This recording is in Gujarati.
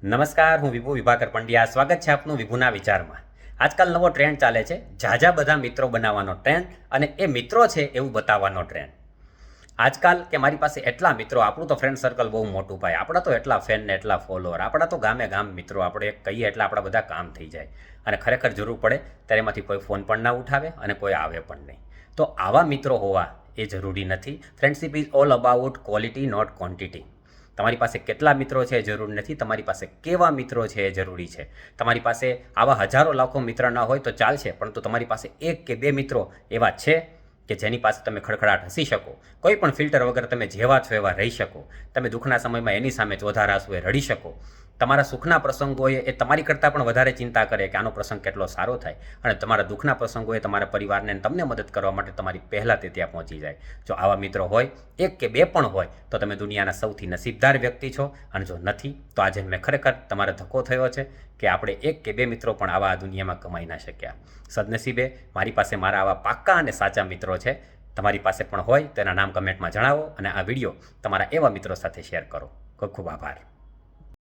નમસ્કાર, હું વિભુ વિભાકર પંડ્યા. સ્વાગત છે આપનું વિભુના વિચારમાં. આજકાલ નવો ટ્રેન્ડ ચાલે છે, ઝાઝા બધા મિત્રો બનાવવાનો ટ્રેન્ડ, અને એ મિત્રો છે એવું બતાવવાનો ટ્રેન્ડ. આજકાલ કે મારી પાસે એટલા મિત્રો, આપણું તો ફ્રેન્ડ સર્કલ બહુ મોટું ભાઈ, આપણા તો એટલા ફેન ને એટલા ફોલોઅર, આપણા તો ગામે ગામ મિત્રો, આપણે કહીએ એટલે આપણા બધા કામ થઈ જાય. અને ખરેખર જરૂર પડે ત્યારે એમાંથી કોઈ ફોન પણ ના ઉઠાવે અને કોઈ આવે પણ નહીં. તો આવા મિત્રો હોવા એ જરૂરી નથી. Friendship is all about quality, not quantity. તમારી પાસે કેટલા મિત્રો છે એ જરૂરી નથી, તમારી પાસે કેવા મિત્રો છે એ જરૂરી છે. તમારી પાસે આવા હજારો લાખો મિત્ર ના હોય તો ચાલશે, પરંતુ તમારી પાસે એક કે બે મિત્રો એવા છે કે જેની પાસે તમે ખડખડાટ હસી શકો, કોઈ પણ ફિલ્ટર વગર તમે જેવા છો એવા રહી શકો, તમે દુઃખના સમયમાં એની સામે ચોધાર આંસુએ રડી શકો. તમારા સુખના પ્રસંગોએ એ તમારી કરતાં પણ વધારે ચિંતા કરે કે આનો પ્રસંગ કેટલો સારો થાય, અને તમારા દુઃખના પ્રસંગોએ તમારા પરિવારને તમને મદદ કરવા માટે તમારી પહેલાં તે ત્યાં પહોંચી જાય. જો આવા મિત્રો હોય, એક કે બે પણ હોય, તો તમે દુનિયાના સૌથી નસીબદાર વ્યક્તિ છો. અને જો નથી તો આજે મેં ખરેખર તમારો ધક્કો થયો છે કે આપણે એક કે બે મિત્રો પણ આવા આ દુનિયામાં કમાઈ ના શક્યા. સદનસીબે મારી પાસે મારા આવા પાક્કા અને સાચા મિત્રો છે. તમારી પાસે પણ હોય તેના નામ કમેન્ટમાં જણાવો, અને આ વિડીયો તમારા એવા મિત્રો સાથે શેર કરો. ખૂબ ખૂબ આભાર.